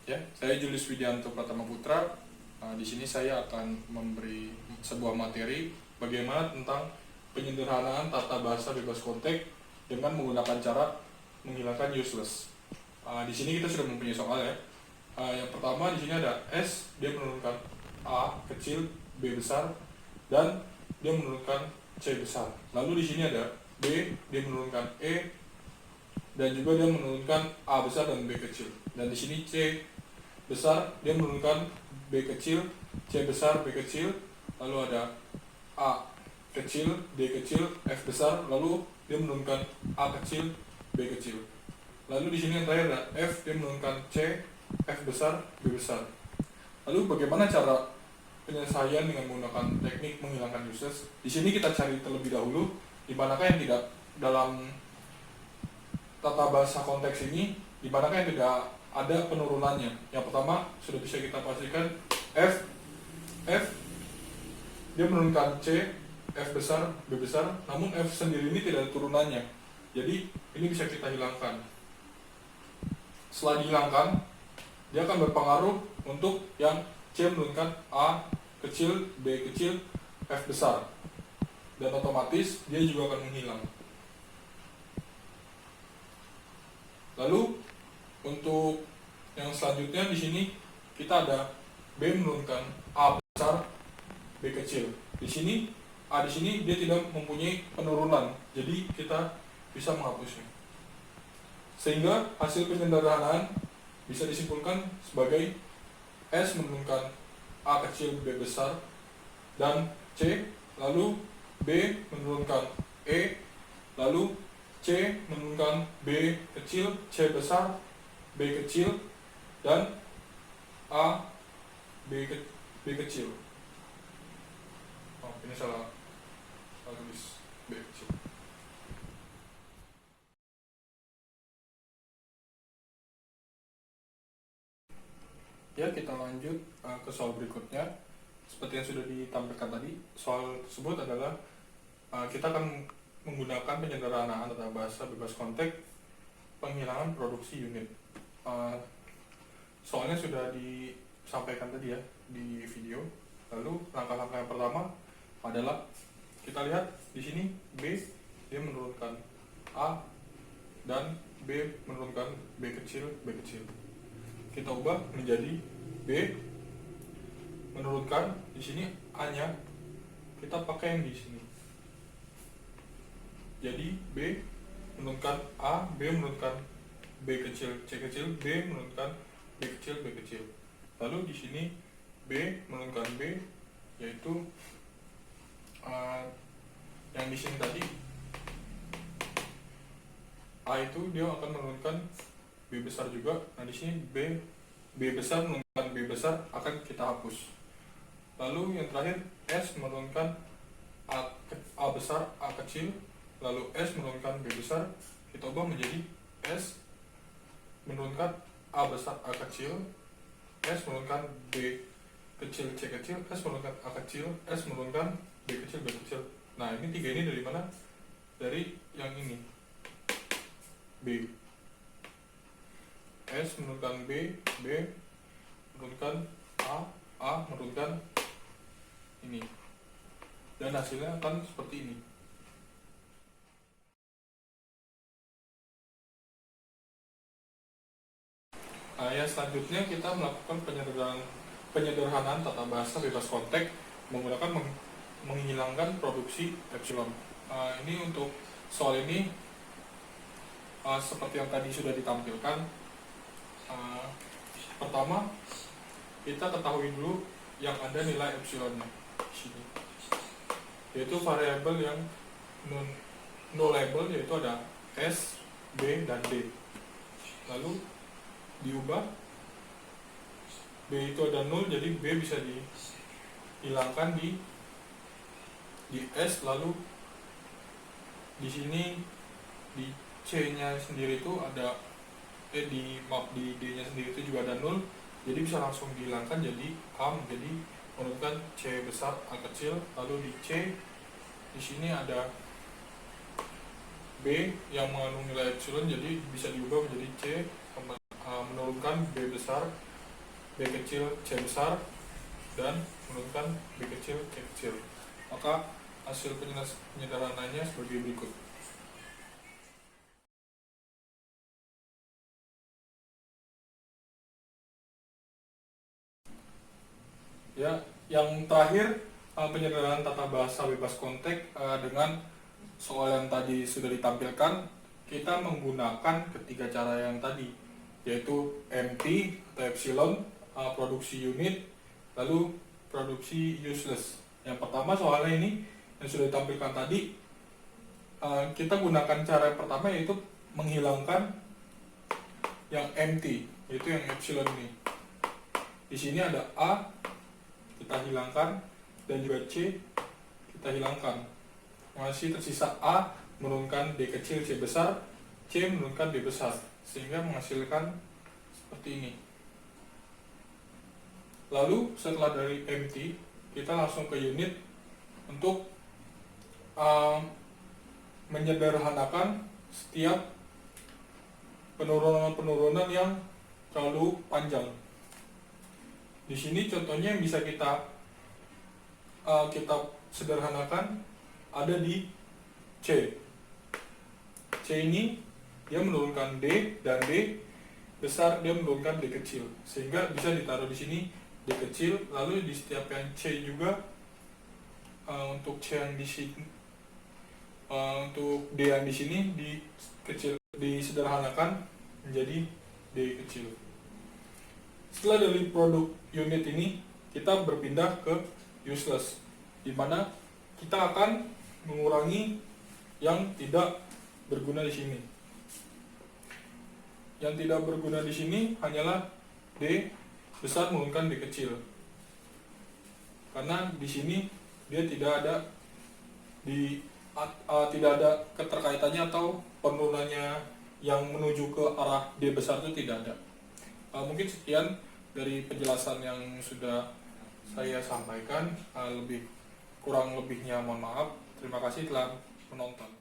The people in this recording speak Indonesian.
Ya, saya Julius Widianto Pratama Putra. Di sini saya akan memberi sebuah materi bagaimana tentang penyederhanaan tata bahasa bebas konteks dengan menggunakan cara menghilangkan useless. Di sini kita sudah mempunyai soal ya. Yang pertama di sini ada S, dia menurunkan A kecil, B besar, dan dia menurunkan C besar. Lalu di sini ada B, dia menurunkan E, dan juga dia menurunkan A besar dan B kecil. Dan di sini C besar, dia menurunkan B kecil, C besar, B kecil, lalu ada A kecil, D kecil, F besar, lalu dia menurunkan A kecil, B kecil. Lalu di sini yang terakhir ada F, dia menurunkan C, F besar, B besar. Lalu bagaimana cara penyelesaian dengan menggunakan teknik menghilangkan useless? Di sini kita cari terlebih dahulu di manakah yang tidak dalam tata bahasa konteks ini, di manakah yang tidak ada penurunannya. Yang pertama sudah bisa kita pastikan F dia menurunkan C, F besar, B besar, namun F sendiri ini tidak ada turunannya. Jadi ini bisa kita hilangkan. Setelah dihilangkan, dia akan berpengaruh untuk yang C menurunkan A kecil, B kecil, F besar, dan otomatis dia juga akan menghilang. Lalu untuk yang selanjutnya di sini kita ada B menurunkan A besar, B kecil. Di sini A di sini dia tidak mempunyai penurunan, jadi kita bisa menghapusnya. Sehingga hasil penyederhanaan bisa disimpulkan sebagai S menurunkan A kecil, B besar, dan C, lalu B menurunkan E, lalu C menurunkan B kecil, C besar, B kecil, dan A, B kecil. Oh, ini salah tulis B kecil. Ya, kita lanjut ke soal berikutnya. Seperti yang sudah ditampilkan tadi, soal tersebut adalah kita akan menggunakan penyederhanaan tata bahasa bebas konteks penghilangan produksi unit. Soalnya sudah disampaikan tadi ya di video. Lalu langkah-langkah yang pertama adalah kita lihat di sini B dia menurunkan A dan B menurunkan B kecil, B kecil. Kita ubah menjadi B menurunkan di sini A-nya kita pakai yang di sini. Jadi B menurunkan A, B menurunkan B kecil, C kecil, B menurunkan B kecil, B kecil. Lalu di sini B menurunkan B, yaitu yang di sini tadi A itu dia akan menurunkan B besar juga. Nah di sini B besar menurunkan B besar akan kita hapus. Lalu yang terakhir S menurunkan A besar, A kecil, lalu S menurunkan B besar, kita ubah menjadi S menurunkan A besar, A kecil, S menurunkan B kecil, C kecil, S menurunkan A kecil, S menurunkan B kecil, B kecil. Nah ini tiga ini dari mana? Dari yang ini B. S menurunkan B, B menurunkan A menurunkan ini. Dan hasilnya akan seperti ini. Ya, selanjutnya kita melakukan penyederhanaan tata bahasa bebas konteks menggunakan menghilangkan produksi epsilon. Ini untuk soal ini seperti yang tadi sudah ditampilkan. Pertama kita ketahui dulu yang ada nilai epsilonnya di sini, yaitu variabel yang nullable, yaitu ada S, B, dan D. Lalu diubah B itu ada 0, jadi B bisa dihilangkan di S. Lalu di sini di C nya sendiri itu ada di D nya sendiri itu juga ada 0, jadi bisa langsung dihilangkan, jadi A menjadi menurunkan C besar, A kecil. Lalu di C di sini ada B yang mengandung nilai epsilon, jadi bisa diubah menjadi C menurunkan B besar, B kecil C besar dan menurunkan B kecil C kecil. Maka hasil penyederhanaannya sebagai berikut. Ya, yang terakhir penyederhanaan tata bahasa bebas konteks dengan soal yang tadi sudah ditampilkan, kita menggunakan ketiga cara yang tadi, yaitu MT atau epsilon, produksi unit, lalu produksi useless. Yang pertama soalnya ini yang sudah ditampilkan tadi, kita gunakan cara yang pertama yaitu menghilangkan yang MT, yaitu yang epsilon ini. Di sini ada A, kita hilangkan, dan juga C kita hilangkan. Masih tersisa A menurunkan D kecil C besar, C menurunkan D besar, sehingga menghasilkan seperti ini. Lalu setelah dari MT, kita langsung ke unit untuk menyederhanakan setiap penurunan-penurunan yang terlalu panjang. Di sini contohnya yang bisa kita sederhanakan ada di C. C ini dia menurunkan D, dan D besar dia menurunkan D kecil, sehingga bisa ditaruh di sini D kecil. Lalu di setiap yang C juga untuk C yang di sini, untuk D yang di sini disederhanakan menjadi D kecil. Setelah dari produk unit ini, kita berpindah ke useless, di mana kita akan mengurangi yang tidak berguna di sini. Yang tidak berguna di sini hanyalah D besar menurunkan D kecil, karena di sini dia tidak ada keterkaitannya atau penurunannya yang menuju ke arah D besar itu tidak ada. Mungkin sekian dari penjelasan yang sudah saya sampaikan. Kurang lebihnya mohon maaf. Terima kasih telah menonton.